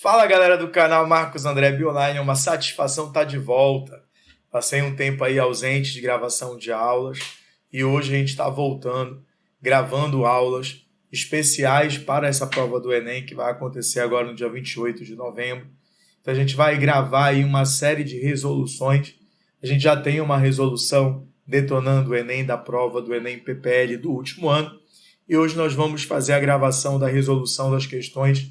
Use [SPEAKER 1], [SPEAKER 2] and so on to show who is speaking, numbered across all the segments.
[SPEAKER 1] Fala galera do canal Marcos André Bionline, é uma satisfação estar de volta. Passei um tempo aí ausente de gravação de aulas e hoje a gente está voltando, gravando aulas especiais para essa prova do Enem que vai acontecer agora no dia 28 de novembro. Então a gente vai gravar aí uma série de resoluções. A gente já tem uma resolução detonando o Enem da prova do Enem PPL do último ano e hoje nós vamos fazer a gravação da resolução das questões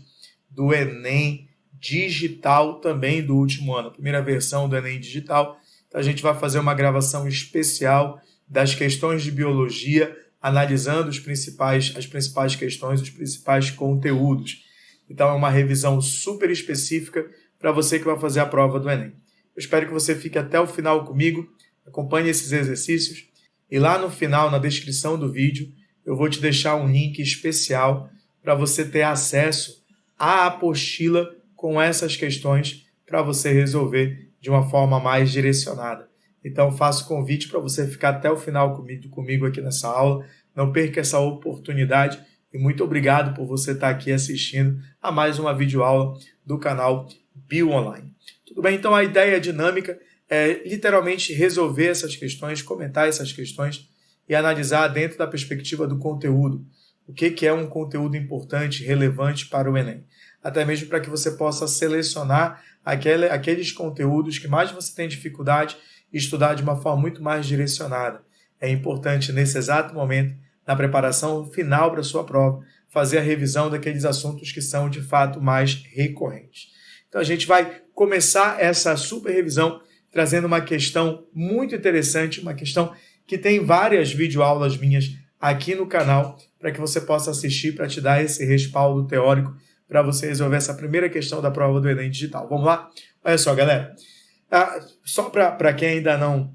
[SPEAKER 1] do Enem digital também do último ano, a primeira versão do Enem digital. Então a gente vai fazer uma gravação especial das questões de biologia, analisando as principais questões, os principais conteúdos. Então é uma revisão super específica para você que vai fazer a prova do Enem. Eu espero que você fique até o final comigo, acompanhe esses exercícios e lá no final, na descrição do vídeo, eu vou te deixar um link especial para você ter acesso à apostila com essas questões para você resolver de uma forma mais direcionada. Então, faço convite para você ficar até o final comigo aqui nessa aula. Não perca essa oportunidade e muito obrigado por você estar aqui assistindo a mais uma videoaula do canal BioOnline. Tudo bem? Então, a ideia dinâmica é literalmente resolver essas questões, comentar essas questões e analisar dentro da perspectiva do conteúdo. O que é um conteúdo importante, relevante para o Enem? Até mesmo para que você possa selecionar aqueles conteúdos que mais você tem dificuldade e estudar de uma forma muito mais direcionada. É importante, nesse exato momento, na preparação final para a sua prova, fazer a revisão daqueles assuntos que são, de fato, mais recorrentes. Então, a gente vai começar essa super revisão trazendo uma questão muito interessante, uma questão que tem várias videoaulas minhas aqui no canal, para que você possa assistir, para te dar esse respaldo teórico, para você resolver essa primeira questão da prova do Enem digital. Vamos lá? Olha só, galera. Só para quem ainda não,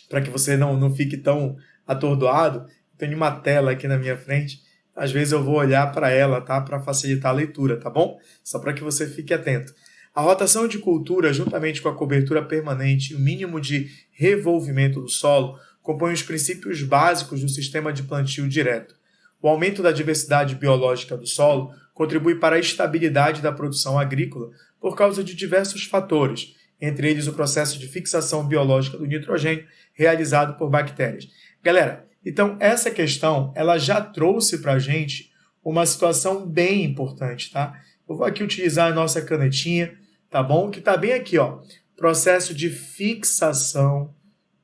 [SPEAKER 1] para que você não fique tão atordoado, tenho uma tela aqui na minha frente. Às vezes eu vou olhar para ela, tá? Para facilitar a leitura, tá bom? Só para que você fique atento. A rotação de cultura, juntamente com a cobertura permanente e o mínimo de revolvimento do solo, compõem os princípios básicos do sistema de plantio direto. O aumento da diversidade biológica do solo contribui para a estabilidade da produção agrícola por causa de diversos fatores, entre eles o processo de fixação biológica do nitrogênio realizado por bactérias. Galera, então essa questão ela já trouxe para a gente uma situação bem importante, tá? Eu vou aqui utilizar a nossa canetinha, tá bom? Que está bem aqui, ó. Processo de fixação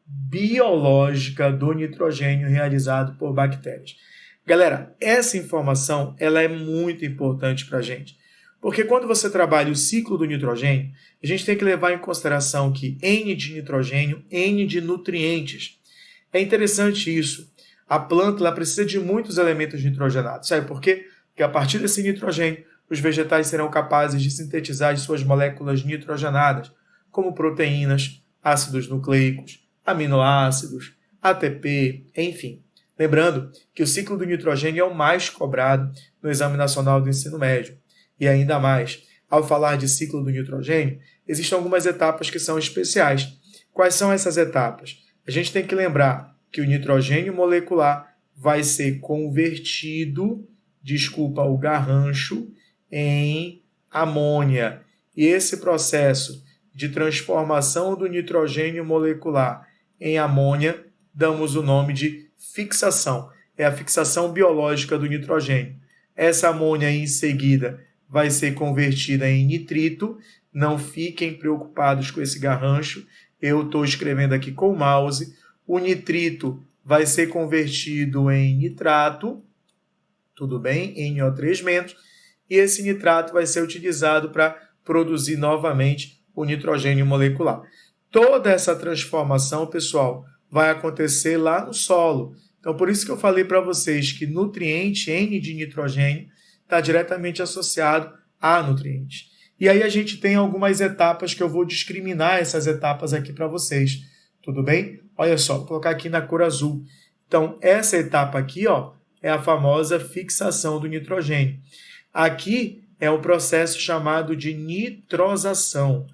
[SPEAKER 1] biológica do nitrogênio realizado por bactérias. Galera, essa informação ela é muito importante para a gente, porque quando você trabalha o ciclo do nitrogênio, a gente tem que levar em consideração que N de nitrogênio, N de nutrientes. É interessante isso. A planta ela precisa de muitos elementos nitrogenados. Sabe por quê? Porque a partir desse nitrogênio, os vegetais serão capazes de sintetizar as suas moléculas nitrogenadas, como proteínas, ácidos nucleicos, aminoácidos, ATP, enfim. Lembrando que o ciclo do nitrogênio é o mais cobrado no Exame Nacional do Ensino Médio. E ainda mais, ao falar de ciclo do nitrogênio, existem algumas etapas que são especiais. Quais são essas etapas? A gente tem que lembrar que o nitrogênio molecular vai ser convertido, o garrancho, em amônia. E esse processo de transformação do nitrogênio molecular em amônia, damos o nome de fixação. É a fixação biológica do nitrogênio. Essa amônia, em seguida, vai ser convertida em nitrito. Não fiquem preocupados com esse garrancho. Eu estou escrevendo aqui com o mouse. O nitrito vai ser convertido em nitrato. Tudo bem? NO3-. E esse nitrato vai ser utilizado para produzir novamente o nitrogênio molecular. Toda essa transformação, pessoal, vai acontecer lá no solo. Então, por isso que eu falei para vocês que nutriente N de nitrogênio está diretamente associado a nutriente. E aí a gente tem algumas etapas que eu vou discriminar essas etapas aqui para vocês. Tudo bem? Olha só, vou colocar aqui na cor azul. Então, essa etapa aqui, ó, é a famosa fixação do nitrogênio. Aqui é o processo chamado de nitrosação.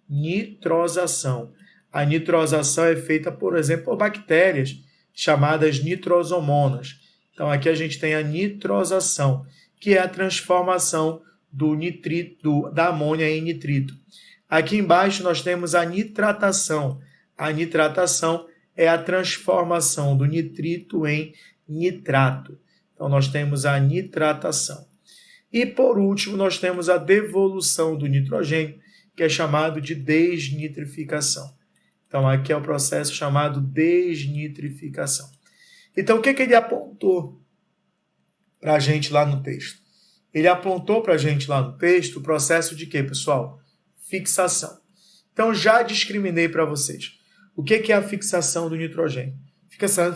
[SPEAKER 1] Nitrosação. A nitrosação é feita, por exemplo, por bactérias chamadas nitrosomonas. Então, aqui a gente tem a nitrosação, que é a transformação do nitrito, da amônia em nitrito. Aqui embaixo nós temos a nitratação. A nitratação é a transformação do nitrito em nitrato. Então, nós temos a nitratação. E, por último, nós temos a devolução do nitrogênio, que é chamado de desnitrificação. Então, aqui é o processo chamado desnitrificação. Então, o que ele apontou para a gente lá no texto? Ele apontou para a gente lá no texto o processo de quê, pessoal? Fixação. Então, já discriminei para vocês. O que é a fixação do nitrogênio?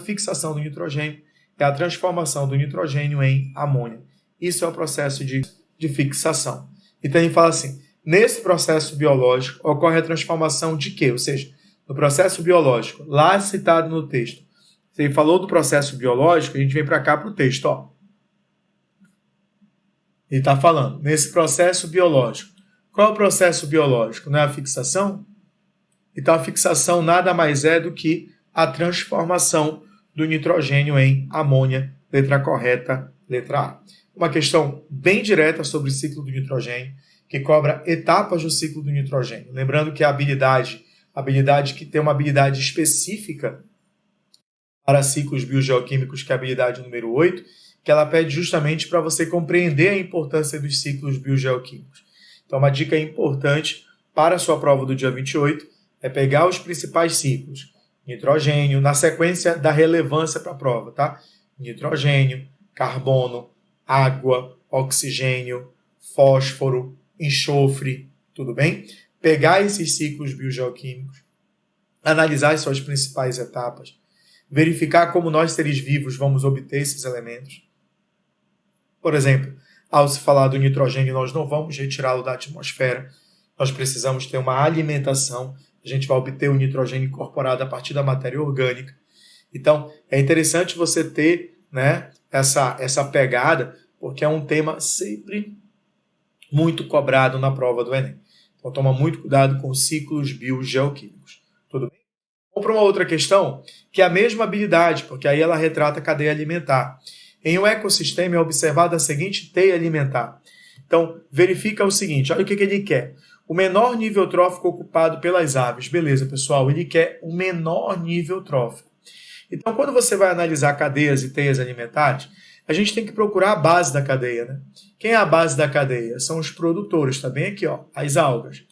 [SPEAKER 1] Fixação do nitrogênio é a transformação do nitrogênio em amônia. Isso é o processo de fixação. Então, ele fala assim, nesse processo biológico ocorre a transformação de quê? Ou seja, no processo biológico, lá citado no texto, se ele falou do processo biológico, a gente vem para cá para o texto. Ó. Ele está falando, nesse processo biológico. Qual é o processo biológico? Não é a fixação? Então, a fixação nada mais é do que a transformação do nitrogênio em amônia. Letra correta, letra A. Uma questão bem direta sobre o ciclo do nitrogênio, que cobra etapas do ciclo do nitrogênio. Lembrando que a habilidade que tem uma habilidade específica para ciclos biogeoquímicos, que é a habilidade número 8, que ela pede justamente para você compreender a importância dos ciclos biogeoquímicos. Então, uma dica importante para a sua prova do dia 28 é pegar os principais ciclos. Nitrogênio, na sequência da relevância para a prova, tá? Nitrogênio, carbono, água, oxigênio, fósforo, enxofre, tudo bem? Pegar esses ciclos biogeoquímicos, analisar as suas principais etapas, verificar como nós, seres vivos, vamos obter esses elementos. Por exemplo, ao se falar do nitrogênio, nós não vamos retirá-lo da atmosfera. Nós precisamos ter uma alimentação. A gente vai obter o nitrogênio incorporado a partir da matéria orgânica. Então, é interessante você ter, né, essa pegada, porque é um tema sempre muito cobrado na prova do Enem. Então, toma muito cuidado com ciclos biogeoquímicos. Tudo bem? Vamos para uma outra questão, que é a mesma habilidade, porque aí ela retrata a cadeia alimentar. Em um ecossistema é observada a seguinte teia alimentar. Então, verifica o seguinte, olha o que ele quer. O menor nível trófico ocupado pelas aves. Beleza, pessoal, ele quer o menor nível trófico. Então, quando você vai analisar cadeias e teias alimentares, a gente tem que procurar a base da cadeia, né? Quem é a base da cadeia? São os produtores, tá bem aqui, ó, as algas.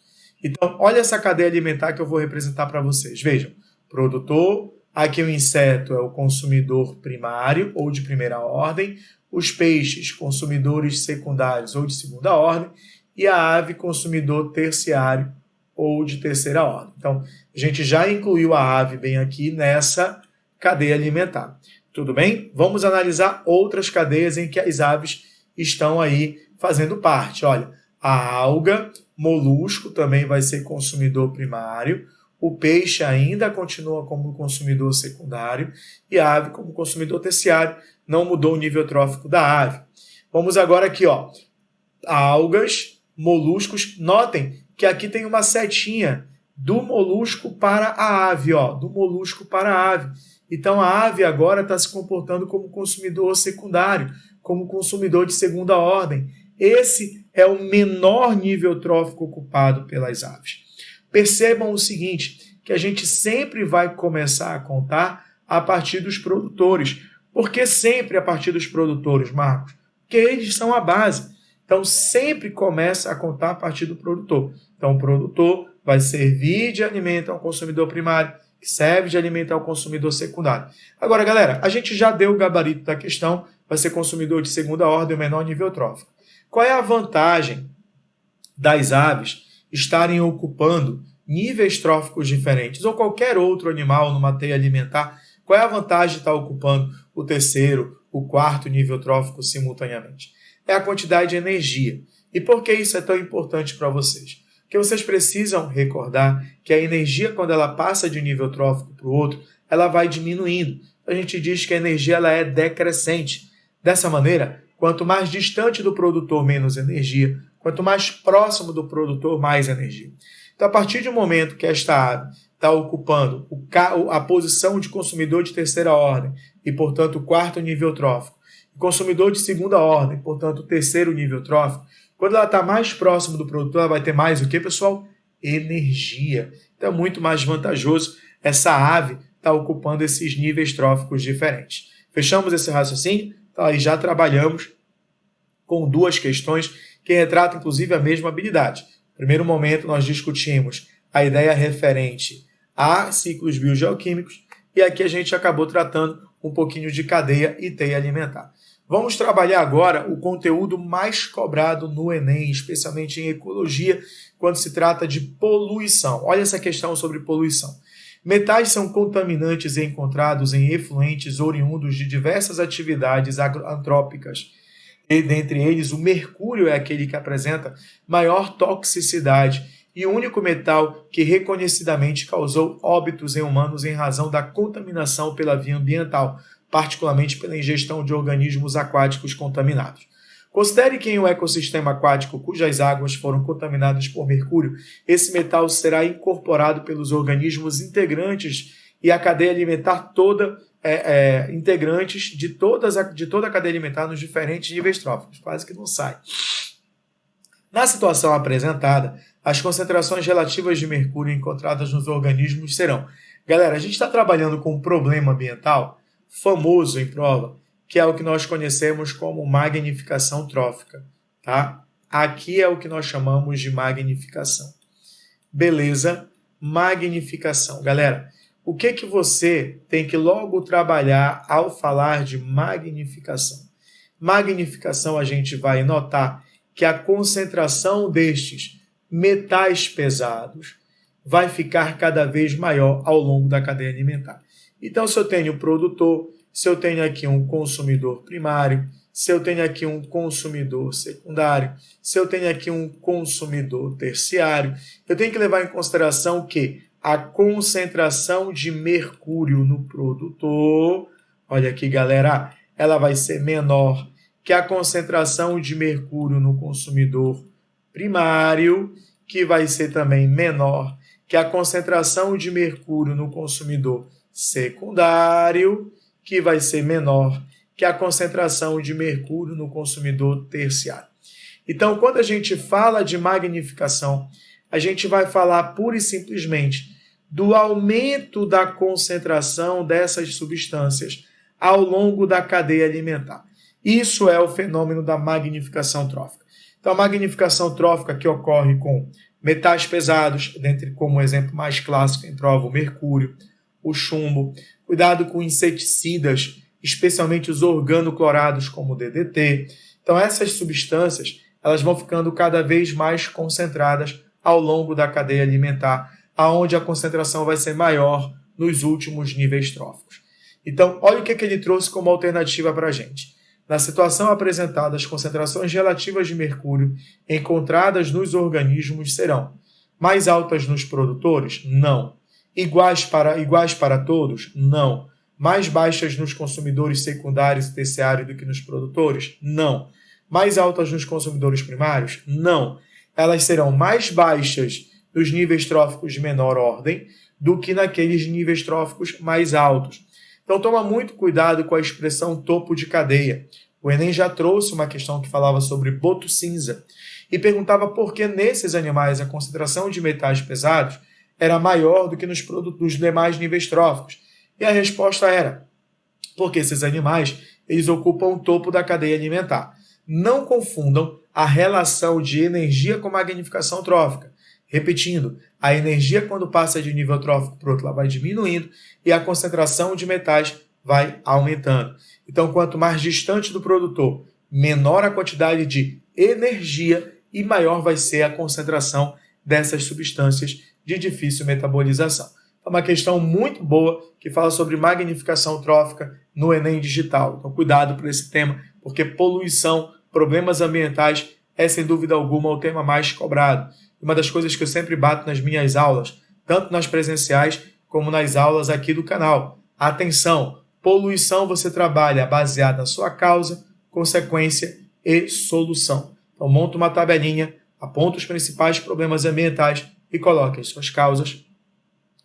[SPEAKER 1] Então, olha essa cadeia alimentar que eu vou representar para vocês. Vejam, produtor, aqui o inseto é o consumidor primário ou de primeira ordem, os peixes, consumidores secundários ou de segunda ordem, e a ave, consumidor terciário ou de terceira ordem. Então, a gente já incluiu a ave bem aqui nessa cadeia alimentar. Tudo bem? Vamos analisar outras cadeias em que as aves estão aí fazendo parte. Olha, a alga, molusco também vai ser consumidor primário, o peixe ainda continua como consumidor secundário e a ave como consumidor terciário. Não mudou o nível trófico da ave. Vamos agora aqui, ó, algas, moluscos. Notem que aqui tem uma setinha do molusco para a ave, ó, do molusco para a ave. Então, a ave agora está se comportando como consumidor secundário, como consumidor de segunda ordem. Esse é o menor nível trófico ocupado pelas aves. Percebam o seguinte, que a gente sempre vai começar a contar a partir dos produtores. Por que sempre a partir dos produtores, Marcos? Porque eles são a base. Então, sempre começa a contar a partir do produtor. Então, o produtor vai servir de alimento ao consumidor primário, que serve de alimento ao consumidor secundário. Agora, galera, a gente já deu o gabarito da questão, vai ser consumidor de segunda ordem, o menor nível trófico. Qual é a vantagem das aves estarem ocupando níveis tróficos diferentes, ou qualquer outro animal numa teia alimentar? Qual é a vantagem de estar ocupando o terceiro, o quarto nível trófico simultaneamente? É a quantidade de energia. E por que isso é tão importante para vocês? Porque vocês precisam recordar que a energia, quando ela passa de um nível trófico para o outro, ela vai diminuindo. A gente diz que a energia ela é decrescente. Dessa maneira, quanto mais distante do produtor, menos energia. Quanto mais próximo do produtor, mais energia. Então, a partir do momento que esta ave está ocupando a posição de consumidor de terceira ordem e, portanto, o quarto nível trófico, consumidor de segunda ordem, portanto, o terceiro nível trófico, Quando ela está mais próximo do produtor, ela vai ter mais o que, pessoal? Energia. Então é muito mais vantajoso essa ave estar ocupando esses níveis tróficos diferentes. Fechamos esse raciocínio? Então aí já trabalhamos com duas questões que retratam inclusive a mesma habilidade. No primeiro momento nós discutimos a ideia referente a ciclos biogeoquímicos e aqui a gente acabou tratando um pouquinho de cadeia e teia alimentar. Vamos trabalhar agora o conteúdo mais cobrado no Enem, especialmente em ecologia, quando se trata de poluição. Olha essa questão sobre poluição. Metais são contaminantes encontrados em efluentes oriundos de diversas atividades antrópicas. E, dentre eles, o mercúrio é aquele que apresenta maior toxicidade e o único metal que reconhecidamente causou óbitos em humanos em razão da contaminação pela via ambiental, particularmente pela ingestão de organismos aquáticos contaminados. Considere que em um ecossistema aquático cujas águas foram contaminadas por mercúrio, esse metal será incorporado pelos organismos integrantes e a cadeia alimentar toda, integrantes de toda a cadeia alimentar nos diferentes níveis tróficos. Quase que não sai. Na situação apresentada, as concentrações relativas de mercúrio encontradas nos organismos serão... Galera, a gente está trabalhando com um problema ambiental famoso em prova, que é o que nós conhecemos como magnificação trófica, tá? Aqui é o que nós chamamos de magnificação. Beleza? Magnificação. Galera, o que você tem que logo trabalhar ao falar de magnificação? Magnificação, a gente vai notar que a concentração destes metais pesados vai ficar cada vez maior ao longo da cadeia alimentar. Então, se eu tenho produtor, se eu tenho aqui um consumidor primário, se eu tenho aqui um consumidor secundário, se eu tenho aqui um consumidor terciário, eu tenho que levar em consideração que a concentração de mercúrio no produtor, olha aqui, galera, ela vai ser menor que a concentração de mercúrio no consumidor primário, que vai ser também menor que a concentração de mercúrio no consumidor secundário, que vai ser menor que a concentração de mercúrio no consumidor terciário. Então, quando a gente fala de magnificação, a gente vai falar pura e simplesmente do aumento da concentração dessas substâncias ao longo da cadeia alimentar. Isso é o fenômeno da magnificação trófica. Então, a magnificação trófica que ocorre com metais pesados, dentre como exemplo mais clássico em prova o mercúrio, o chumbo, cuidado com inseticidas, especialmente os organoclorados como o DDT. Então essas substâncias elas vão ficando cada vez mais concentradas ao longo da cadeia alimentar, aonde a concentração vai ser maior nos últimos níveis tróficos. Então olha o que ele trouxe como alternativa para a gente. Na situação apresentada, as concentrações relativas de mercúrio encontradas nos organismos serão mais altas nos produtores? Não. Iguais para todos? Não. Mais baixas nos consumidores secundários e terciários do que nos produtores? Não. Mais altas nos consumidores primários? Não. Elas serão mais baixas nos níveis tróficos de menor ordem do que naqueles níveis tróficos mais altos. Então toma muito cuidado com a expressão topo de cadeia. O Enem já trouxe uma questão que falava sobre boto cinza e perguntava por que nesses animais a concentração de metais pesados era maior do que nos demais níveis tróficos. E a resposta era, porque esses animais eles ocupam o topo da cadeia alimentar. Não confundam a relação de energia com magnificação trófica. Repetindo, a energia quando passa de nível trófico para o outro ela vai diminuindo e a concentração de metais vai aumentando. Então, quanto mais distante do produtor, menor a quantidade de energia e maior vai ser a concentração dessas substâncias de difícil metabolização. É uma questão muito boa que fala sobre magnificação trófica no Enem Digital. Então, cuidado por esse tema, porque poluição, problemas ambientais é, sem dúvida alguma, o tema mais cobrado. Uma das coisas que eu sempre bato nas minhas aulas, tanto nas presenciais como nas aulas aqui do canal. Atenção, poluição você trabalha baseada na sua causa, consequência e solução. Então, monta uma tabelinha, aponta os principais problemas ambientais e coloque as suas causas,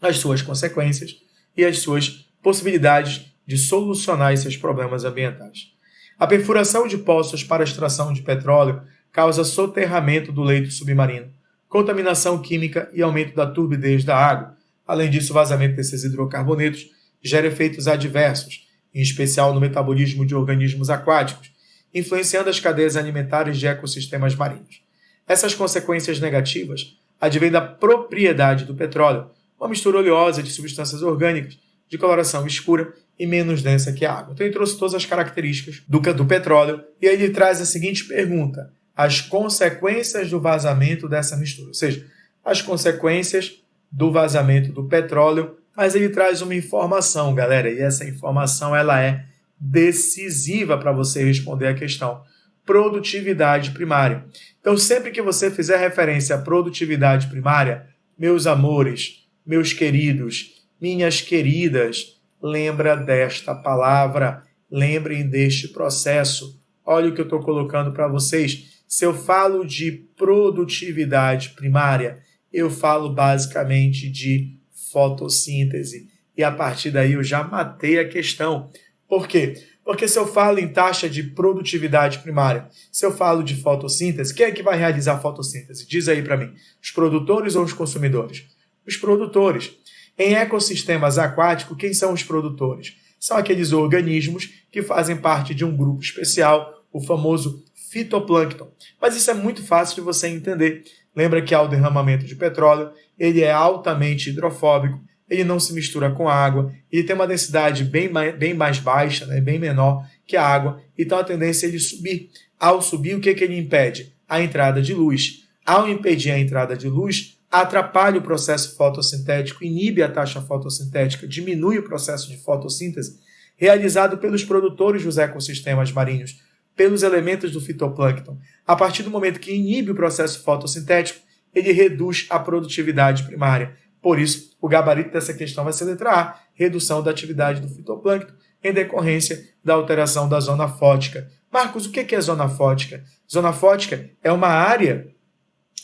[SPEAKER 1] as suas consequências e as suas possibilidades de solucionar esses problemas ambientais. A perfuração de poços para extração de petróleo causa soterramento do leito submarino, contaminação química e aumento da turbidez da água. Além disso, o vazamento desses hidrocarbonetos gera efeitos adversos, em especial no metabolismo de organismos aquáticos, influenciando as cadeias alimentares de ecossistemas marinhos. Essas consequências negativas advêm da propriedade do petróleo, uma mistura oleosa de substâncias orgânicas de coloração escura e menos densa que a água. Então ele trouxe todas as características do petróleo e aí ele traz a seguinte pergunta: as consequências do vazamento dessa mistura, ou seja, as consequências do vazamento do petróleo, mas ele traz uma informação, galera, e essa informação ela é decisiva para você responder a questão. Produtividade primária. Então, sempre que você fizer referência à produtividade primária, meus amores, meus queridos, minhas queridas, lembra desta palavra, lembrem deste processo. Olha o que eu estou colocando para vocês. Se eu falo de produtividade primária, eu falo basicamente de fotossíntese. E a partir daí eu já matei a questão. Por quê? Porque se eu falo em taxa de produtividade primária, se eu falo de fotossíntese, quem é que vai realizar a fotossíntese? Diz aí para mim, os produtores ou os consumidores? Os produtores. Em ecossistemas aquáticos, quem são os produtores? São aqueles organismos que fazem parte de um grupo especial, o famoso fitoplâncton. Mas isso é muito fácil de você entender. Lembra que ao derramamento de petróleo, ele é altamente hidrofóbico, ele não se mistura com água, ele tem uma densidade bem mais baixa, né, bem menor que a água, então a tendência é ele subir. Ao subir, o que ele impede? A entrada de luz. Ao impedir a entrada de luz, atrapalha o processo fotossintético, inibe a taxa fotossintética, diminui o processo de fotossíntese realizado pelos produtores dos ecossistemas marinhos, pelos elementos do fitoplâncton. A partir do momento que inibe o processo fotossintético, ele reduz a produtividade primária. Por isso, o gabarito dessa questão vai ser letra A, redução da atividade do fitoplâncton em decorrência da alteração da zona fótica. Marcos, o que é zona fótica? Zona fótica é uma área,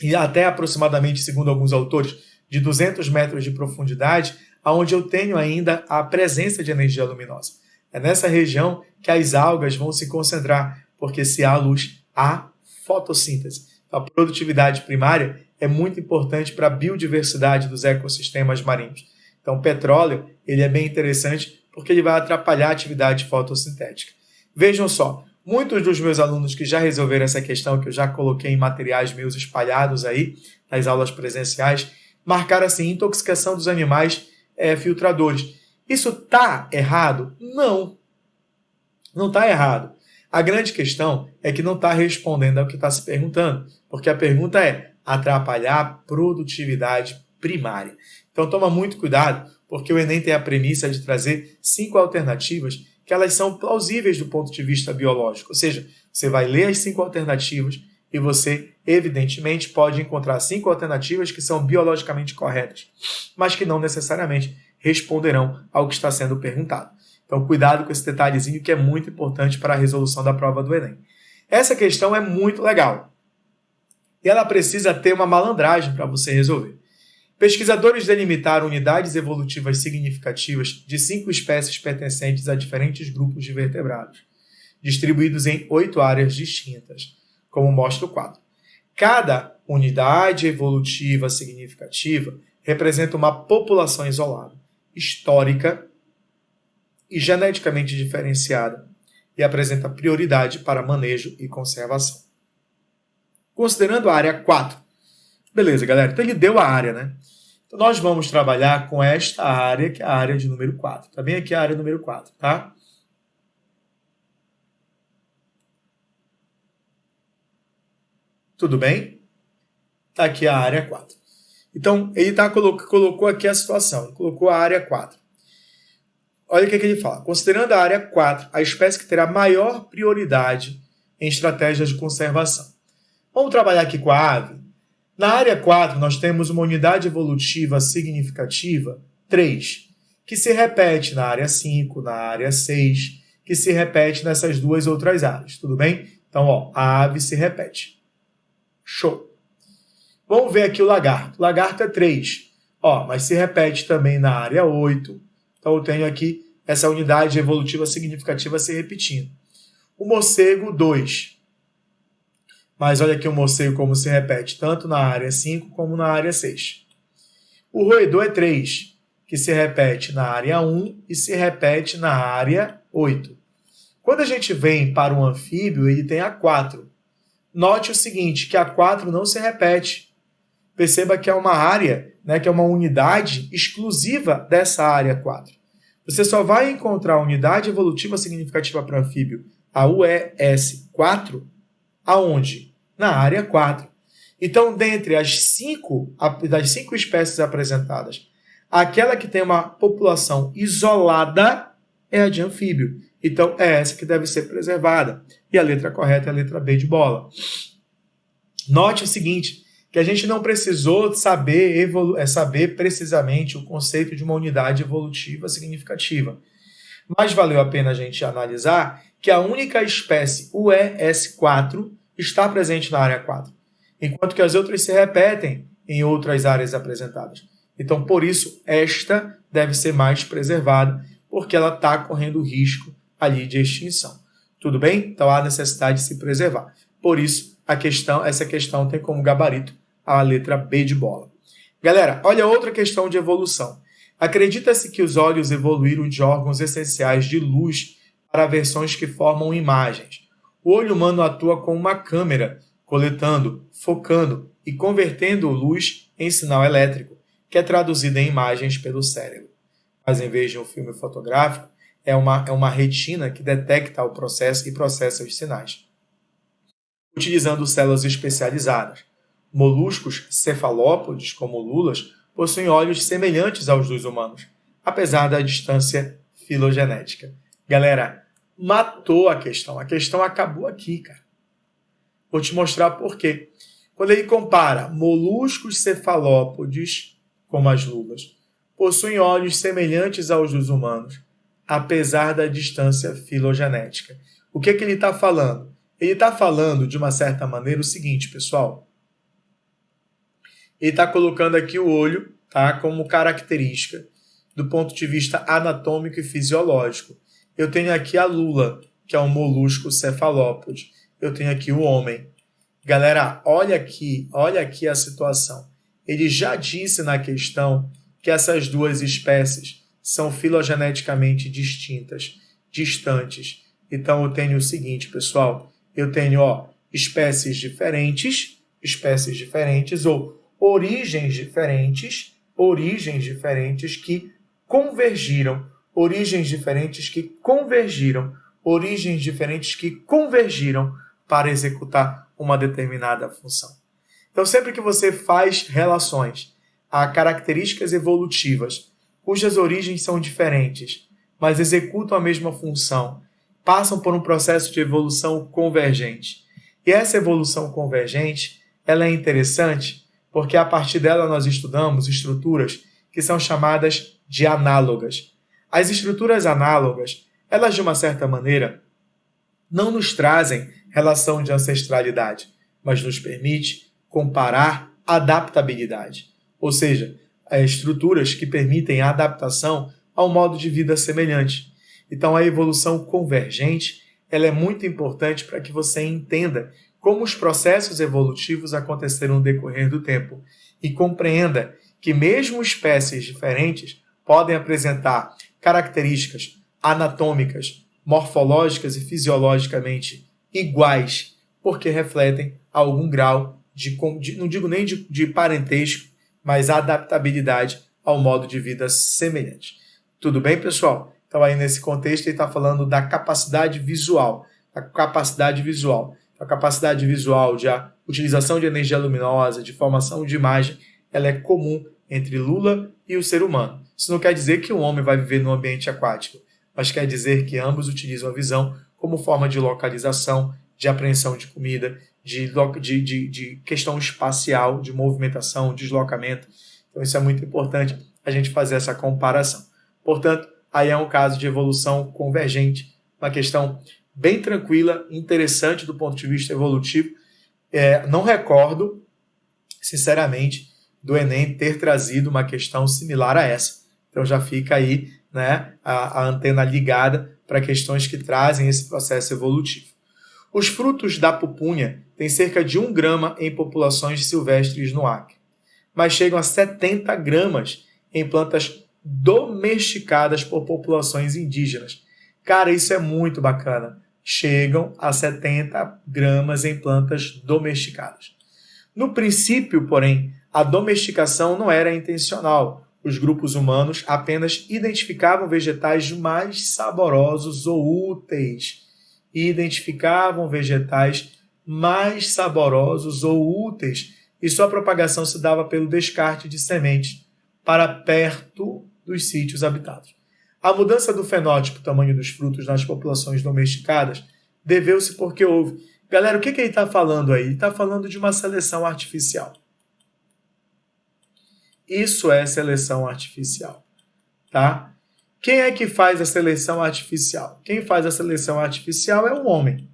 [SPEAKER 1] e até aproximadamente, segundo alguns autores, de 200 metros de profundidade, onde eu tenho ainda a presença de energia luminosa. É nessa região que as algas vão se concentrar, porque se há luz, há fotossíntese. A produtividade primária é muito importante para a biodiversidade dos ecossistemas marinhos. Então, o petróleo ele é bem interessante porque ele vai atrapalhar a atividade fotossintética. Vejam só, muitos dos meus alunos que já resolveram essa questão, que eu já coloquei em materiais meus espalhados aí, nas aulas presenciais, marcaram assim, intoxicação dos animais filtradores. Isso está errado? Não. Não está errado. A grande questão é que não está respondendo ao que está se perguntando, porque a pergunta é atrapalhar a produtividade primária. Então toma muito cuidado, porque o Enem tem a premissa de trazer 5 alternativas que elas são plausíveis do ponto de vista biológico. Ou seja, você vai ler as 5 alternativas e você, evidentemente, pode encontrar 5 alternativas que são biologicamente corretas, mas que não necessariamente responderão ao que está sendo perguntado. Então, cuidado com esse detalhezinho que é muito importante para a resolução da prova do Enem. Essa questão é muito legal. E ela precisa ter uma malandragem para você resolver. Pesquisadores delimitaram unidades evolutivas significativas de 5 espécies pertencentes a diferentes grupos de vertebrados, distribuídos em 8 áreas distintas, como mostra o quadro. Cada unidade evolutiva significativa representa uma população isolada, histórica e geneticamente diferenciada e apresenta prioridade para manejo e conservação. Considerando a área 4. Beleza, galera. Então ele deu a área, né? Então nós vamos trabalhar com esta área, que é a área de número 4. Tá bem aqui a área número 4, tá? Tudo bem? Tá aqui a área 4. Então, ele colocou aqui a situação. Ele colocou a área 4. Olha o que ele fala. Considerando a área 4, a espécie que terá maior prioridade em estratégias de conservação. Vamos trabalhar aqui com a ave. Na área 4, nós temos uma unidade evolutiva significativa, 3, que se repete na área 5, na área 6, que se repete nessas 2 outras áreas. Tudo bem? Então, ó, a ave se repete. Show. Vamos ver aqui o lagarto. O lagarto é 3, ó, mas se repete também na área 8. Então, eu tenho aqui essa unidade evolutiva significativa se repetindo. O morcego, 2. Mas olha aqui o morcego como se repete, tanto na área 5 como na área 6. O roedor é 3, que se repete na área 1 e se repete na área 8. Quando a gente vem para o anfíbio, ele tem a 4. Note o seguinte, que a 4 não se repete. Perceba que é uma área, né, que é uma unidade exclusiva dessa área 4. Você só vai encontrar a unidade evolutiva significativa para o anfíbio, a UES4, aonde? Na área 4. Então, dentre das cinco espécies apresentadas, aquela que tem uma população isolada é a de anfíbio. Então, é essa que deve ser preservada. E a letra correta é a letra B de bola. Note o seguinte, que a gente não precisou saber precisamente o conceito de uma unidade evolutiva significativa. Mas valeu a pena a gente analisar que a única espécie UES4 está presente na área 4, enquanto que as outras se repetem em outras áreas apresentadas. Então, por isso, esta deve ser mais preservada, porque ela está correndo risco ali de extinção. Tudo bem? Então, há necessidade de se preservar. Por isso, essa questão tem como gabarito a letra B de bola. Galera, olha outra questão de evolução. Acredita-se que os olhos evoluíram de órgãos essenciais de luz para versões que formam imagens. O olho humano atua como uma câmera, coletando, focando e convertendo luz em sinal elétrico, que é traduzido em imagens pelo cérebro. Mas em vez de um filme fotográfico, é uma retina que detecta o processo e processa os sinais, utilizando células especializadas. Moluscos cefalópodes, como lulas, possuem olhos semelhantes aos dos humanos, apesar da distância filogenética. Galera, matou a questão. A questão acabou aqui, cara. Vou te mostrar por quê. Quando ele compara moluscos cefalópodes, como as lulas, possuem olhos semelhantes aos dos humanos, apesar da distância filogenética. O que ele está falando? Ele está falando, de uma certa maneira, o seguinte, pessoal. Ele está colocando aqui o olho, tá, como característica do ponto de vista anatômico e fisiológico. Eu tenho aqui a lula, que é um molusco cefalópode. Eu tenho aqui o homem. Galera, olha aqui a situação. Ele já disse na questão que essas duas espécies são filogeneticamente distintas, distantes. Então, eu tenho o seguinte, pessoal. Eu tenho espécies diferentes ou origens diferentes que convergiram, origens diferentes que convergiram para executar uma determinada função. Então, sempre que você faz relações a características evolutivas cujas origens são diferentes, mas executam a mesma função, passam por um processo de evolução convergente. E essa evolução convergente, ela é interessante porque a partir dela nós estudamos estruturas que são chamadas de análogas. As estruturas análogas, elas de uma certa maneira, não nos trazem relação de ancestralidade, mas nos permite comparar adaptabilidade. Ou seja, estruturas que permitem a adaptação a um modo de vida semelhante. Então, a evolução convergente ela é muito importante para que você entenda como os processos evolutivos aconteceram no decorrer do tempo e compreenda que mesmo espécies diferentes podem apresentar características anatômicas, morfológicas e fisiologicamente iguais, porque refletem algum grau não digo nem de parentesco, mas adaptabilidade ao modo de vida semelhante. Tudo bem, pessoal? Então, aí nesse contexto, ele está falando da capacidade visual. A capacidade visual de utilização de energia luminosa, de formação de imagem, ela é comum entre lula e o ser humano. Isso não quer dizer que o homem vai viver no ambiente aquático, mas quer dizer que ambos utilizam a visão como forma de localização, de apreensão de comida, de questão espacial, de movimentação, deslocamento. Então, isso é muito importante a gente fazer essa comparação. Portanto, aí é um caso de evolução convergente, uma questão bem tranquila, interessante do ponto de vista evolutivo. Não recordo, sinceramente, do Enem ter trazido uma questão similar a essa. Então já fica aí, né, a antena ligada para questões que trazem esse processo evolutivo. Os frutos da pupunha têm cerca de 1 grama em populações silvestres no Acre, mas chegam a 70 gramas em plantas domesticadas por populações indígenas. Cara, isso é muito bacana. Chegam a 70 gramas em plantas domesticadas. No princípio, porém, a domesticação não era intencional. Os grupos humanos apenas identificavam vegetais mais saborosos ou úteis. E sua propagação se dava pelo descarte de sementes para perto dos sítios habitados. A mudança do fenótipo, tamanho dos frutos nas populações domesticadas, deveu-se porque houve. Galera, o que ele está falando aí? Ele está falando de uma seleção artificial. Isso é seleção artificial, tá? Quem é que faz a seleção artificial? Quem faz a seleção artificial é o homem.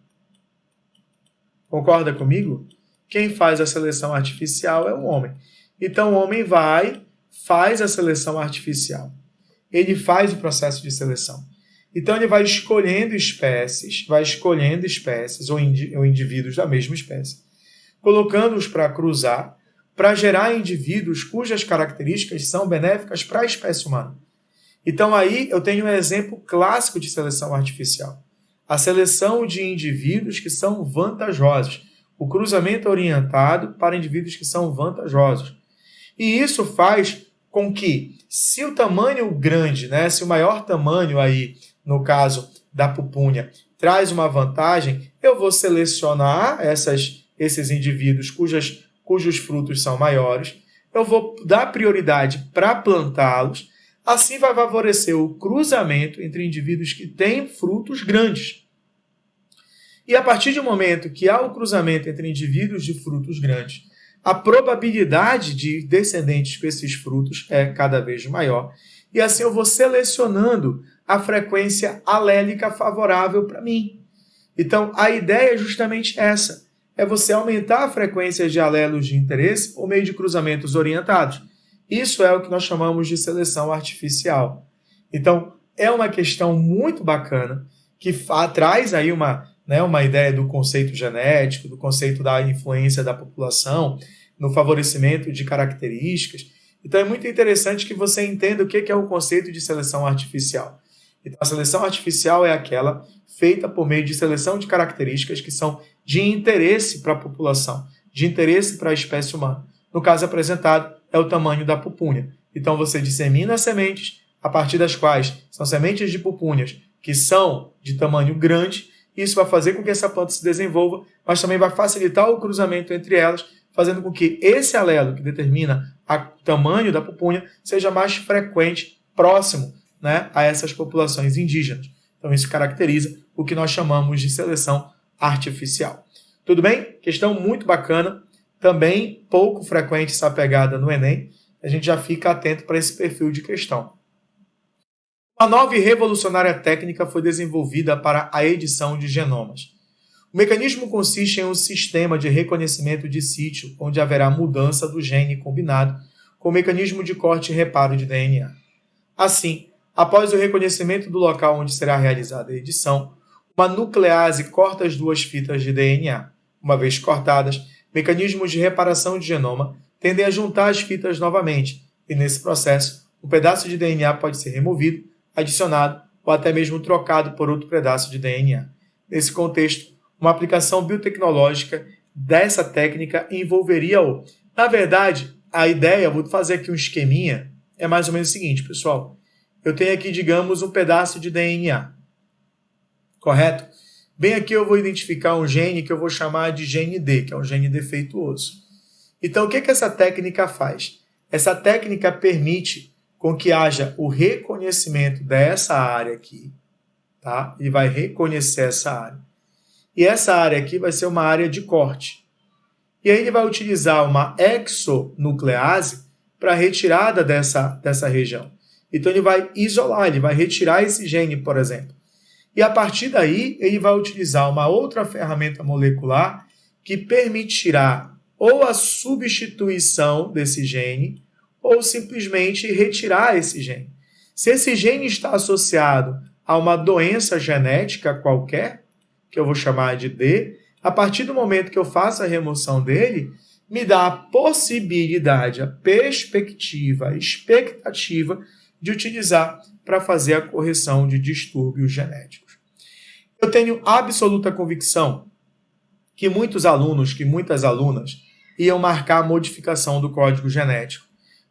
[SPEAKER 1] Concorda comigo? Quem faz a seleção artificial é o homem. Então, o homem faz a seleção artificial. Ele faz o processo de seleção. Então, ele vai escolhendo espécies ou indivíduos da mesma espécie, colocando-os para cruzar, para gerar indivíduos cujas características são benéficas para a espécie humana. Então, aí eu tenho um exemplo clássico de seleção artificial. A seleção de indivíduos que são vantajosos. O cruzamento orientado para indivíduos que são vantajosos. E isso faz com que, se o tamanho grande, se o maior tamanho aí, no caso da pupunha, traz uma vantagem, eu vou selecionar esses indivíduos cujos frutos são maiores, eu vou dar prioridade para plantá-los, assim vai favorecer o cruzamento entre indivíduos que têm frutos grandes. E a partir do momento que há o cruzamento entre indivíduos de frutos grandes, a probabilidade de descendentes com esses frutos é cada vez maior. E assim eu vou selecionando a frequência alélica favorável para mim. Então, a ideia é justamente essa. É você aumentar a frequência de alelos de interesse por meio de cruzamentos orientados. Isso é o que nós chamamos de seleção artificial. Então, é uma questão muito bacana que traz aí uma ideia do conceito genético, do conceito da influência da população, no favorecimento de características. Então, é muito interessante que você entenda o que é o conceito de seleção artificial. Então, a seleção artificial é aquela feita por meio de seleção de características que são de interesse para a população, de interesse para a espécie humana. No caso apresentado, é o tamanho da pupunha. Então, você dissemina sementes, a partir das quais são sementes de pupunhas que são de tamanho grande. Isso vai fazer com que essa planta se desenvolva, mas também vai facilitar o cruzamento entre elas, fazendo com que esse alelo que determina o tamanho da pupunha seja mais frequente, próximo a essas populações indígenas. Então, isso caracteriza o que nós chamamos de seleção artificial. Tudo bem? Questão muito bacana, também pouco frequente essa pegada no Enem. A gente já fica atento para esse perfil de questão. Uma nova e revolucionária técnica foi desenvolvida para a edição de genomas. O mecanismo consiste em um sistema de reconhecimento de sítio, onde haverá mudança do gene combinado com o mecanismo de corte e reparo de DNA. Assim, após o reconhecimento do local onde será realizada a edição, uma nuclease corta as 2 fitas de DNA. Uma vez cortadas, mecanismos de reparação de genoma tendem a juntar as fitas novamente, e nesse processo, um pedaço de DNA pode ser removido, adicionado ou até mesmo trocado por outro pedaço de DNA. Nesse contexto, uma aplicação biotecnológica dessa técnica envolveria Na verdade, a ideia, vou fazer aqui um esqueminha, é mais ou menos o seguinte, pessoal. Eu tenho aqui, digamos, um pedaço de DNA. Correto? Bem aqui eu vou identificar um gene que eu vou chamar de gene D, que é um gene defeituoso. Então, o que essa técnica faz? Essa técnica permite com que haja o reconhecimento dessa área aqui, tá? E vai reconhecer essa área. E essa área aqui vai ser uma área de corte. E aí ele vai utilizar uma exonuclease para retirada dessa região. Então ele vai isolar, ele vai retirar esse gene, por exemplo. E a partir daí ele vai utilizar uma outra ferramenta molecular que permitirá ou a substituição desse gene ou simplesmente retirar esse gene. Se esse gene está associado a uma doença genética qualquer, o que eu vou chamar de D, a partir do momento que eu faço a remoção dele, me dá a possibilidade, a perspectiva, a expectativa de utilizar para fazer a correção de distúrbios genéticos. Eu tenho absoluta convicção que muitos alunos, que muitas alunas iam marcar a modificação do código genético.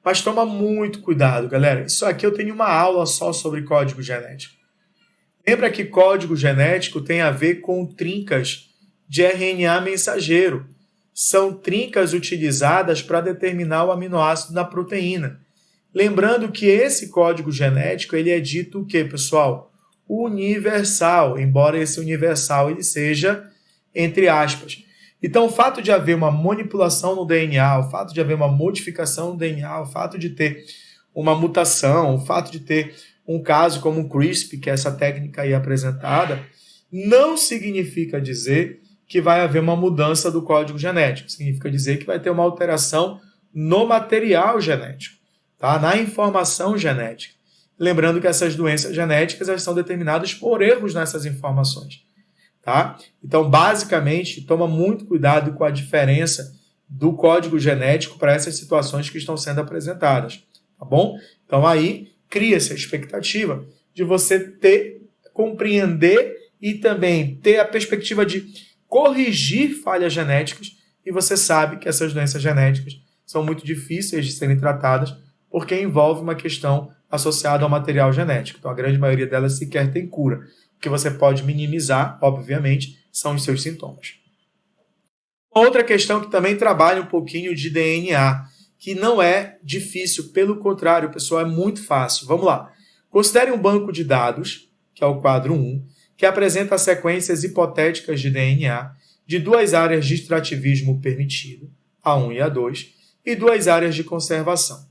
[SPEAKER 1] Mas toma muito cuidado, galera. Isso aqui eu tenho uma aula só sobre código genético. Lembra que código genético tem a ver com trincas de RNA mensageiro. São trincas utilizadas para determinar o aminoácido da proteína. Lembrando que esse código genético ele é dito o quê, pessoal? Universal, embora esse universal ele seja entre aspas. Então, o fato de haver uma manipulação no DNA, o fato de haver uma modificação no DNA, o fato de ter uma mutação, o fato de ter um caso como o CRISPR, que é essa técnica aí apresentada, não significa dizer que vai haver uma mudança do código genético. Significa dizer que vai ter uma alteração no material genético, tá? Na informação genética. Lembrando que essas doenças genéticas elas são determinadas por erros nessas informações. Tá? Então, basicamente, toma muito cuidado com a diferença do código genético para essas situações que estão sendo apresentadas. Tá bom? Então, aí, cria-se a expectativa de você compreender e também ter a perspectiva de corrigir falhas genéticas, e você sabe que essas doenças genéticas são muito difíceis de serem tratadas porque envolve uma questão associada ao material genético. Então, a grande maioria delas sequer tem cura. O que você pode minimizar, obviamente, são os seus sintomas. Outra questão que também trabalha um pouquinho de DNA, que não é difícil, pelo contrário, pessoal, é muito fácil. Vamos lá. Considere um banco de dados, que é o quadro 1, que apresenta sequências hipotéticas de DNA de duas áreas de extrativismo permitido, A1 e A2, e duas áreas de conservação.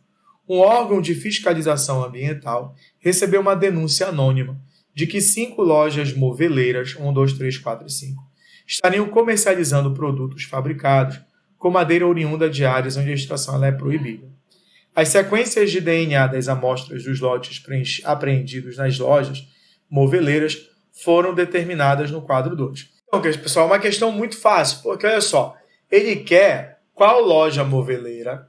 [SPEAKER 1] Um órgão de fiscalização ambiental recebeu uma denúncia anônima de que 5 lojas moveleiras, 1, 2, 3, 4 e 5, estariam comercializando produtos fabricados com madeira oriunda de áreas onde a extração é proibida. As sequências de DNA das amostras dos lotes apreendidos nas lojas moveleiras foram determinadas no quadro 2. Então, pessoal, é uma questão muito fácil, porque olha só, ele quer qual loja moveleira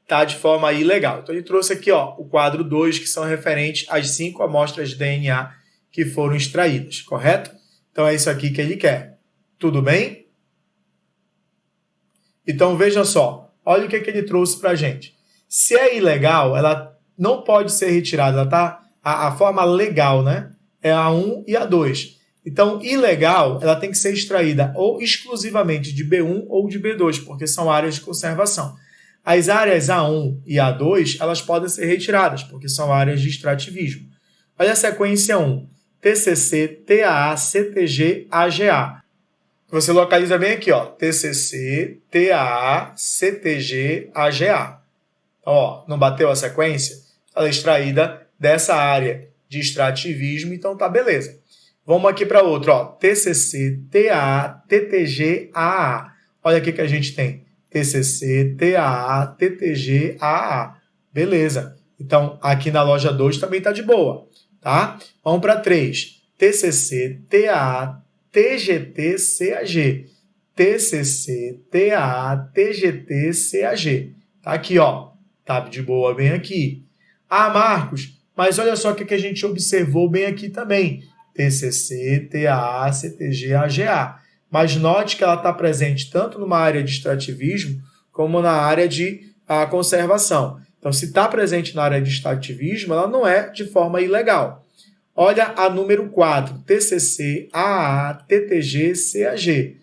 [SPEAKER 1] está de forma ilegal. Então, ele trouxe aqui o quadro 2, que são referentes às 5 amostras de DNA que foram extraídas, correto? Então, é isso aqui que ele quer. Tudo bem? Então, veja só. Olha o que ele trouxe para a gente. Se é ilegal, ela não pode ser retirada. Ela tá, a forma legal, né? É a 1 e a 2. Então, ilegal, ela tem que ser extraída ou exclusivamente de B1 ou de B2, porque são áreas de conservação. As áreas A1 e A2, elas podem ser retiradas, porque são áreas de extrativismo. Olha a sequência 1. TCC, TAA, CTG, AGA. Você localiza bem aqui, TCC, TAA, CTG, AGA. Então, não bateu a sequência? Ela é extraída dessa área de extrativismo, então tá beleza. Vamos aqui para outra, TCC, TAA, TTG, AA. Olha aqui que a gente tem. TCC, TAA, TTG, AA. Beleza. Então, aqui na loja 2 também está de boa. Tá? Vamos para 3. TCC, TAA, TGT, CAG. TCC, TAA, TGT, CAG. Tá aqui, Tá de boa bem aqui. Ah, Marcos, mas olha só o que a gente observou bem aqui também. TCC, TAA, CTG, AGA. Mas note que ela está presente tanto numa área de extrativismo como na área de conservação. Então, se está presente na área de extrativismo, ela não é de forma ilegal. Olha a número 4, TCC, AA, TTG, CAG.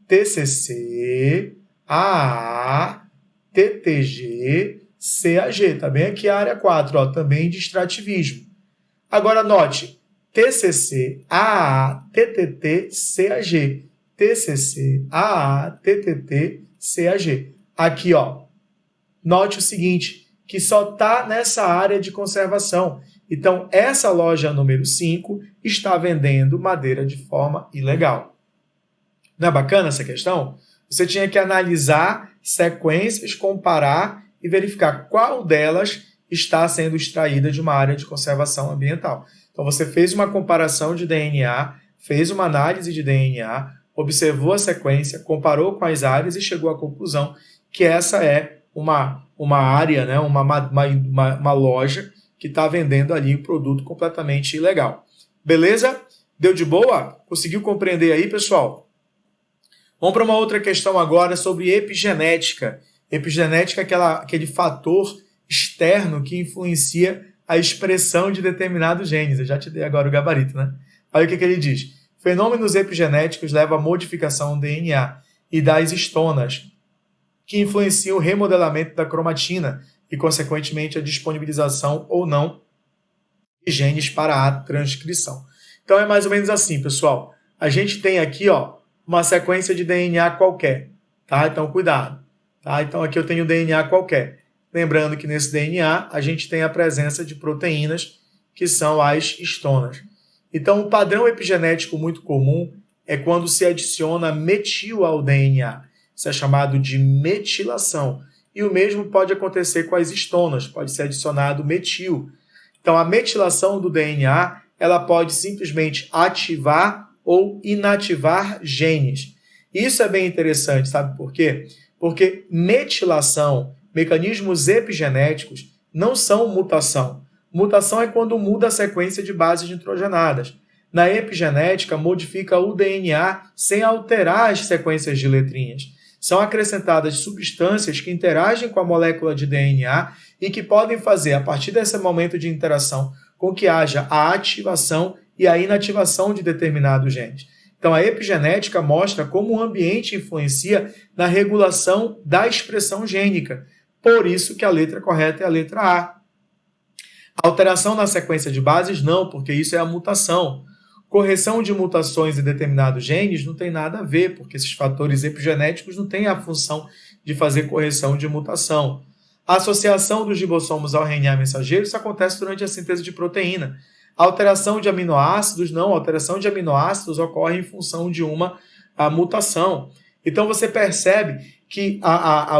[SPEAKER 1] TCC, AA, TTG, CAG. Está bem aqui a área 4, também de extrativismo. Agora, note, TCC, AA, TTT, CAG. TCC, AA, TTT, CAG. Aqui, note o seguinte, que só está nessa área de conservação. Então, essa loja número 5 está vendendo madeira de forma ilegal. Não é bacana essa questão? Você tinha que analisar sequências, comparar e verificar qual delas está sendo extraída de uma área de conservação ambiental. Então, você fez uma comparação de DNA, fez uma análise de DNA, observou a sequência, comparou com as áreas e chegou à conclusão que essa é uma área, né, uma loja que está vendendo ali um produto completamente ilegal. Beleza? Deu de boa? Conseguiu compreender aí, pessoal? Vamos para uma outra questão agora sobre epigenética. Epigenética é aquele fator externo que influencia a expressão de determinados genes. Eu já te dei agora o gabarito, né? Olha o que ele diz. Fenômenos epigenéticos levam à modificação do DNA e das histonas, que influenciam o remodelamento da cromatina e, consequentemente, a disponibilização ou não de genes para a transcrição. Então, é mais ou menos assim, pessoal. A gente tem aqui, ó, uma sequência de DNA qualquer, tá? Então, cuidado. Tá? Então, aqui eu tenho DNA qualquer. Lembrando que nesse DNA a gente tem a presença de proteínas que são as histonas. Então, um padrão epigenético muito comum é quando se adiciona metil ao DNA. Isso é chamado de metilação. E o mesmo pode acontecer com as histonas, pode ser adicionado metil. Então, a metilação do DNA ela pode simplesmente ativar ou inativar genes. Isso é bem interessante, sabe por quê? Porque metilação, mecanismos epigenéticos, não são mutação. Mutação é quando muda a sequência de bases nitrogenadas. Na epigenética, modifica o DNA sem alterar as sequências de letrinhas. São acrescentadas substâncias que interagem com a molécula de DNA e que podem fazer, a partir desse momento de interação, com que haja a ativação e a inativação de determinados genes. Então, a epigenética mostra como o ambiente influencia na regulação da expressão gênica. Por isso que a letra correta é a letra A. A alteração na sequência de bases, não, porque isso é a mutação. Correção de mutações em determinados genes não tem nada a ver, porque esses fatores epigenéticos não têm a função de fazer correção de mutação. A associação dos ribossomos ao RNA mensageiro, isso acontece durante a síntese de proteína. A alteração de aminoácidos, não. A alteração de aminoácidos ocorre em função de uma mutação. Então, você percebe que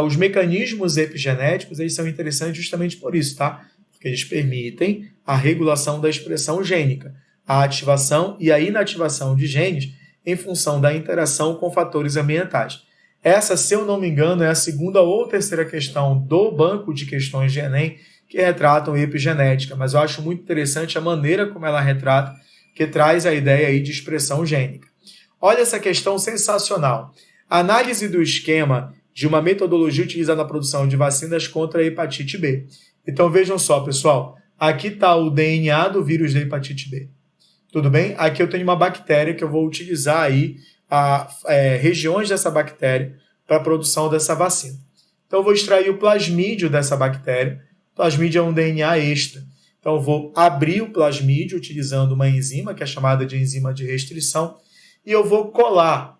[SPEAKER 1] os mecanismos epigenéticos eles são interessantes justamente por isso, tá? Porque eles permitem a regulação da expressão gênica, a ativação e a inativação de genes em função da interação com fatores ambientais. Essa, se eu não me engano, é a segunda ou terceira questão do banco de questões de Enem que retratam epigenética, mas eu acho muito interessante a maneira como ela retrata, que traz a ideia aí de expressão gênica. Olha essa questão sensacional. Análise do esquema de uma metodologia utilizada na produção de vacinas contra a hepatite B. Então vejam só, pessoal, aqui está o DNA do vírus da hepatite B. Tudo bem? Aqui eu tenho uma bactéria que eu vou utilizar aí regiões dessa bactéria para a produção dessa vacina. Então eu vou extrair o plasmídio dessa bactéria. O plasmídio é um DNA extra. Então eu vou abrir o plasmídio utilizando uma enzima, que é chamada de enzima de restrição, e eu vou colar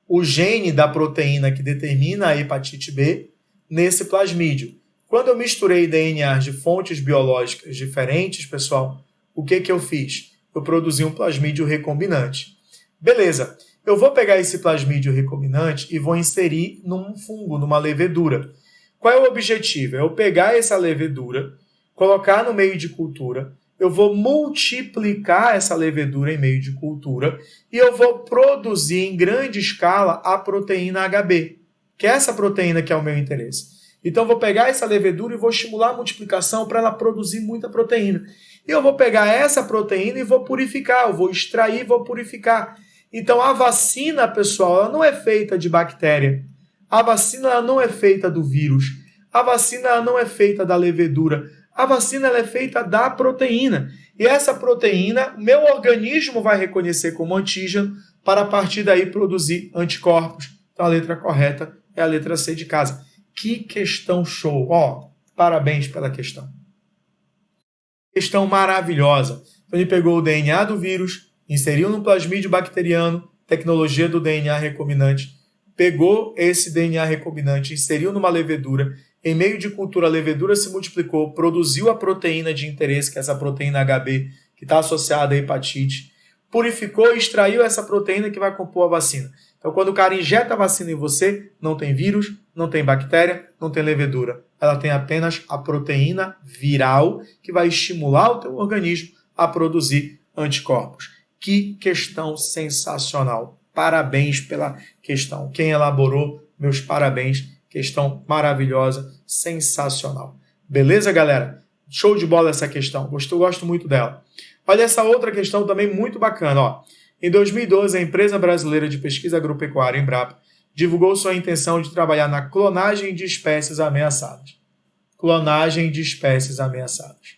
[SPEAKER 1] o gene da proteína que determina a hepatite B nesse plasmídio. Quando eu misturei DNAs de fontes biológicas diferentes, pessoal, o que eu fiz? Eu produzi um plasmídio recombinante. Beleza, eu vou pegar esse plasmídio recombinante e vou inserir num fungo, numa levedura. Qual é o objetivo? É eu pegar essa levedura, colocar no meio de cultura, eu vou multiplicar essa levedura em meio de cultura e eu vou produzir em grande escala a proteína HB, que é essa proteína que é o meu interesse. Então, eu vou pegar essa levedura e vou estimular a multiplicação para ela produzir muita proteína. E eu vou pegar essa proteína e vou purificar, eu vou extrair e vou purificar. Então, a vacina, pessoal, ela não é feita de bactéria. A vacina ela não é feita do vírus. A vacina ela não é feita da levedura. A vacina ela é feita da proteína. E essa proteína, meu organismo vai reconhecer como antígeno para, a partir daí, produzir anticorpos. Então, a letra correta é a letra C de casa. Que questão show! Ó, parabéns pela questão. Questão maravilhosa. Então, ele pegou o DNA do vírus, inseriu no plasmídio bacteriano, tecnologia do DNA recombinante, pegou esse DNA recombinante, inseriu numa levedura, em meio de cultura a levedura se multiplicou, produziu a proteína de interesse, que é essa proteína HB, que está associada à hepatite, purificou e extraiu essa proteína que vai compor a vacina. Então, quando o cara injeta a vacina em você, não tem vírus, não tem bactéria, não tem levedura. Ela tem apenas a proteína viral que vai estimular o teu organismo a produzir anticorpos. Que questão sensacional. Parabéns pela questão. Quem elaborou, meus parabéns. Questão maravilhosa, sensacional. Beleza, galera? Show de bola essa questão. Gosto muito dela. Olha essa outra questão também muito bacana. Ó. Em 2012, a empresa brasileira de pesquisa agropecuária, Embrapa, divulgou sua intenção de trabalhar na clonagem de espécies ameaçadas. Clonagem de espécies ameaçadas.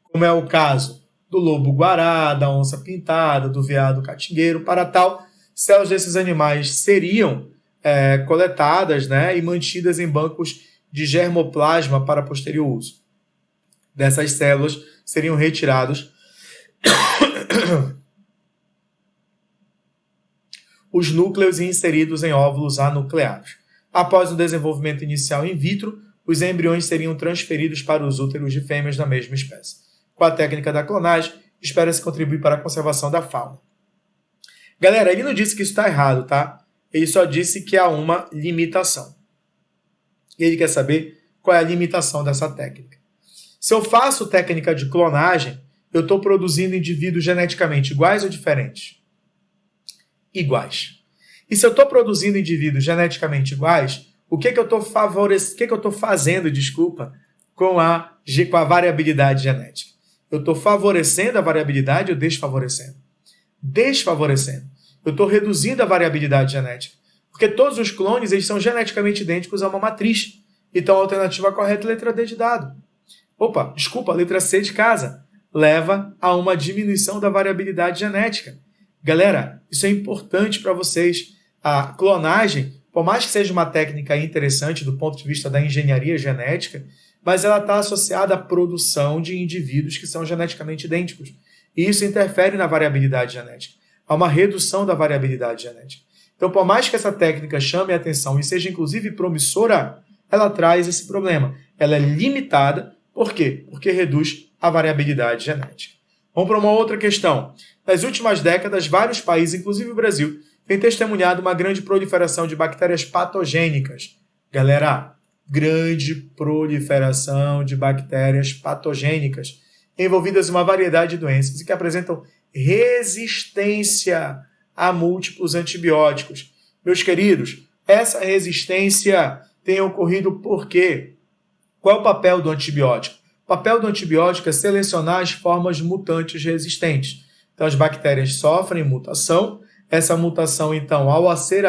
[SPEAKER 1] Como é o caso do lobo-guará, da onça-pintada, do veado catingueiro. Para tal, células desses animais seriam coletadas, né, e mantidas em bancos de germoplasma para posterior uso. Dessas células seriam retirados os núcleos e inseridos em óvulos anucleados. Após o desenvolvimento inicial in vitro, os embriões seriam transferidos para os úteros de fêmeas da mesma espécie. Com a técnica da clonagem, espera-se contribuir para a conservação da fauna. Galera, ele não disse que isso está errado, tá? Ele só disse que há uma limitação. Ele quer saber qual é a limitação dessa técnica. Se eu faço técnica de clonagem, eu estou produzindo indivíduos geneticamente iguais ou diferentes? Iguais. E se eu estou produzindo indivíduos geneticamente iguais, o que eu estou fazendo, com a variabilidade genética? Eu estou favorecendo a variabilidade ou desfavorecendo? Desfavorecendo. Eu estou reduzindo a variabilidade genética. Porque todos os clones eles são geneticamente idênticos a uma matriz. Então a alternativa correta é a letra D de dado. A letra C de casa. Leva a uma diminuição da variabilidade genética. Galera, isso é importante para vocês. A clonagem, por mais que seja uma técnica interessante do ponto de vista da engenharia genética, mas ela está associada à produção de indivíduos que são geneticamente idênticos. E isso interfere na variabilidade genética. Há uma redução da variabilidade genética. Então, por mais que essa técnica chame a atenção e seja inclusive promissora, ela traz esse problema. Ela é limitada. Por quê? Porque reduz a variabilidade genética. Vamos para uma outra questão. Nas últimas décadas, vários países, inclusive o Brasil, têm testemunhado uma grande proliferação de bactérias patogênicas. Galera, grande proliferação de bactérias patogênicas envolvidas em uma variedade de doenças e que apresentam resistência a múltiplos antibióticos. Meus queridos, essa resistência tem ocorrido por quê? Qual é o papel do antibiótico? O papel do antibiótico é selecionar as formas mutantes resistentes. Então, as bactérias sofrem mutação. Essa mutação, então, ao ser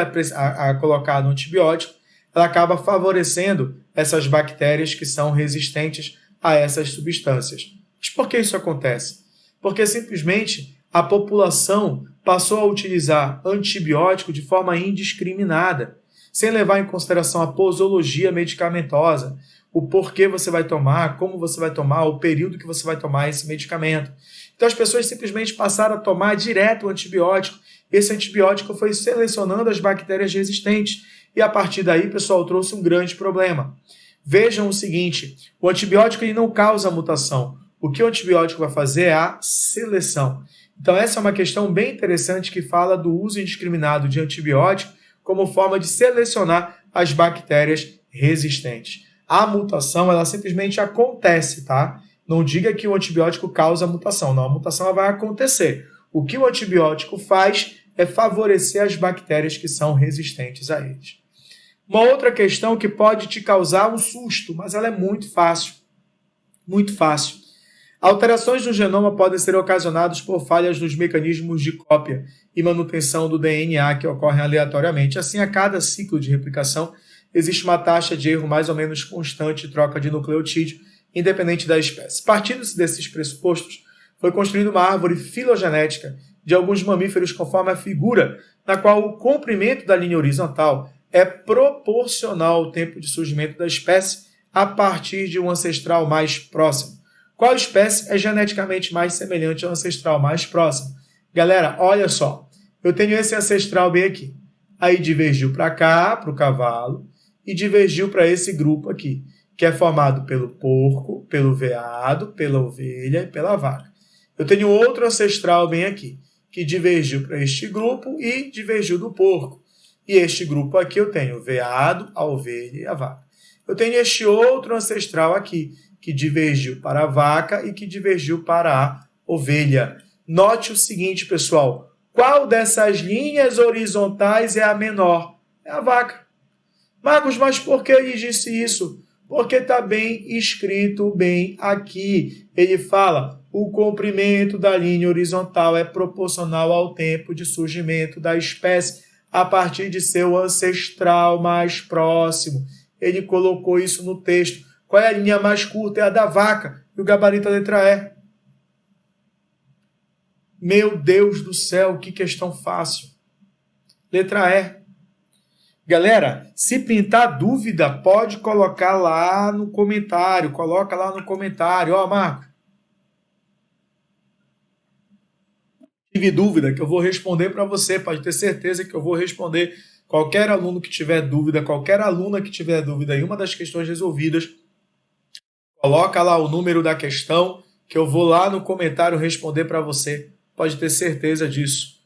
[SPEAKER 1] colocado um antibiótico, ela acaba favorecendo essas bactérias que são resistentes a essas substâncias. Mas por que isso acontece? Porque simplesmente a população passou a utilizar antibiótico de forma indiscriminada, sem levar em consideração a posologia medicamentosa, o porquê você vai tomar, como você vai tomar, o período que você vai tomar esse medicamento. Então as pessoas simplesmente passaram a tomar direto o antibiótico. Esse antibiótico foi selecionando as bactérias resistentes. E a partir daí, pessoal, trouxe um grande problema. Vejam o seguinte, o antibiótico ele não causa mutação. O que o antibiótico vai fazer é a seleção. Então essa é uma questão bem interessante que fala do uso indiscriminado de antibiótico como forma de selecionar as bactérias resistentes. A mutação, ela simplesmente acontece, tá? Não diga que o antibiótico causa mutação. Não, a mutação ela vai acontecer. O que o antibiótico faz é favorecer as bactérias que são resistentes a eles. Uma outra questão que pode te causar um susto, mas ela é muito fácil. Muito fácil. Alterações no genoma podem ser ocasionadas por falhas nos mecanismos de cópia e manutenção do DNA que ocorrem aleatoriamente. Assim, a cada ciclo de replicação, existe uma taxa de erro mais ou menos constante de troca de nucleotídeo, independente da espécie. Partindo-se desses pressupostos, foi construída uma árvore filogenética de alguns mamíferos conforme a figura, na qual o comprimento da linha horizontal é proporcional ao tempo de surgimento da espécie a partir de um ancestral mais próximo. Qual espécie é geneticamente mais semelhante ao ancestral mais próximo? Galera, olha só, eu tenho esse ancestral bem aqui. Aí divergiu para cá, para o cavalo, e divergiu para esse grupo aqui, que é formado pelo porco, pelo veado, pela ovelha e pela vaca. Eu tenho outro ancestral bem aqui, que divergiu para este grupo e divergiu do porco. E este grupo aqui eu tenho o veado, a ovelha e a vaca. Eu tenho este outro ancestral aqui, que divergiu para a vaca e que divergiu para a ovelha. Note o seguinte, pessoal. Qual dessas linhas horizontais é a menor? É a vaca. Marcos, mas por que ele disse isso? Porque está bem escrito bem aqui. Ele fala, o comprimento da linha horizontal é proporcional ao tempo de surgimento da espécie a partir de seu ancestral mais próximo. Ele colocou isso no texto. Qual é a linha mais curta? É a da vaca. E o gabarito é a letra E. Meu Deus do céu, que questão fácil. Letra E. Galera, se pintar dúvida, pode colocar lá no comentário. Coloca lá no comentário. Ó, Marco. Tive dúvida que eu vou responder para você. Pode ter certeza que eu vou responder. Qualquer aluno que tiver dúvida, qualquer aluna que tiver dúvida em uma das questões resolvidas, coloca lá o número da questão que eu vou lá no comentário responder para você. Pode ter certeza disso.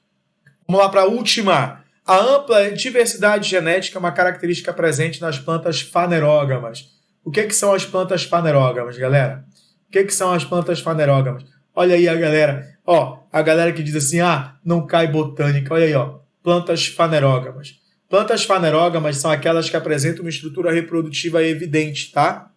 [SPEAKER 1] Vamos lá para a última. A ampla diversidade genética é uma característica presente nas plantas fanerógamas. O que são as plantas fanerógamas, galera? O que são as plantas fanerógamas? Olha aí a galera. Ó, a galera que diz assim, não cai botânica. Olha aí, ó. Plantas fanerógamas. Plantas fanerógamas são aquelas que apresentam uma estrutura reprodutiva evidente, tá?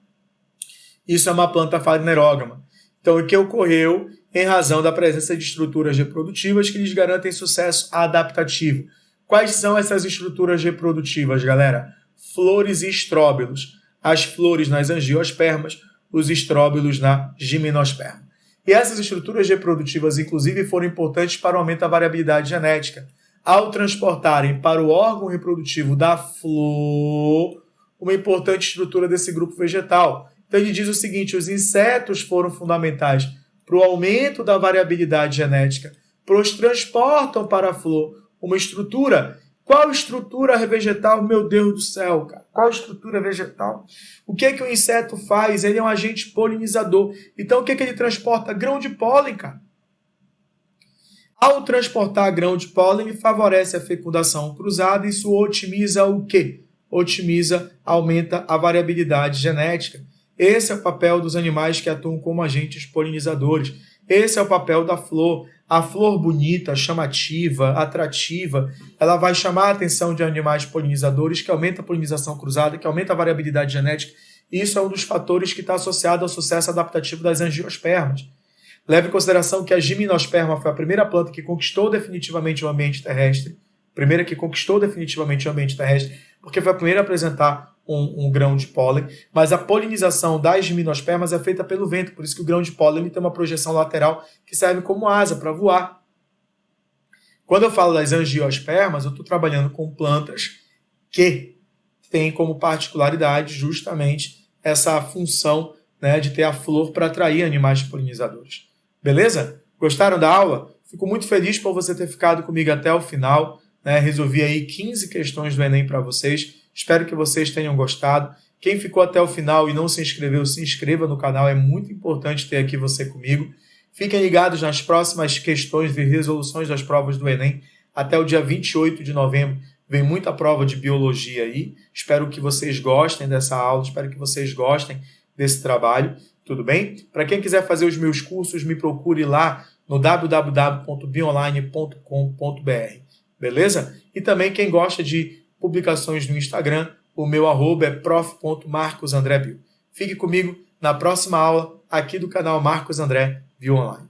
[SPEAKER 1] Isso é uma planta fanerógama. Então, o que ocorreu em razão da presença de estruturas reprodutivas que lhes garantem sucesso adaptativo. Quais são essas estruturas reprodutivas, galera? Flores e estróbilos. As flores nas angiospermas, os estróbilos na gimnosperma. E essas estruturas reprodutivas, inclusive, foram importantes para o aumento da variabilidade genética. Ao transportarem para o órgão reprodutivo da flor uma importante estrutura desse grupo vegetal. Então, ele diz o seguinte, os insetos foram fundamentais para o aumento da variabilidade genética, pois transportam para a flor uma estrutura. Qual estrutura vegetal? Meu Deus do céu, cara. Qual estrutura vegetal? O que o inseto faz? Ele é um agente polinizador. Então, o que ele transporta? Grão de pólen, cara. Ao transportar grão de pólen, ele favorece a fecundação cruzada. Isso otimiza o quê? Aumenta a variabilidade genética. Esse é o papel dos animais que atuam como agentes polinizadores. Esse é o papel da flor. A flor bonita, chamativa, atrativa, ela vai chamar a atenção de animais polinizadores, que aumenta a polinização cruzada, que aumenta a variabilidade genética. Isso é um dos fatores que está associado ao sucesso adaptativo das angiospermas. Leve em consideração que a gimnosperma foi a primeira planta que conquistou definitivamente o ambiente terrestre, porque foi a primeira a apresentar um grão de pólen, mas a polinização das gimnospermas é feita pelo vento, por isso que o grão de pólen tem uma projeção lateral que serve como asa para voar. Quando eu falo das angiospermas, eu estou trabalhando com plantas que têm como particularidade justamente essa função, né, de ter a flor para atrair animais polinizadores. Beleza? Gostaram da aula? Fico muito feliz por você ter ficado comigo até o final. Resolvi aí 15 questões do Enem para vocês. Espero que vocês tenham gostado. Quem ficou até o final e não se inscreveu, se inscreva no canal. É muito importante ter aqui você comigo. Fiquem ligados nas próximas questões e resoluções das provas do Enem. Até o dia 28 de novembro vem muita prova de biologia aí. Espero que vocês gostem dessa aula. Espero que vocês gostem desse trabalho. Tudo bem? Para quem quiser fazer os meus cursos, me procure lá no www.bionline.com.br. Beleza? E também quem gosta de publicações no Instagram, o meu @ é prof.marcosandrebio. Fique comigo na próxima aula aqui do canal Marcos André Bio Online.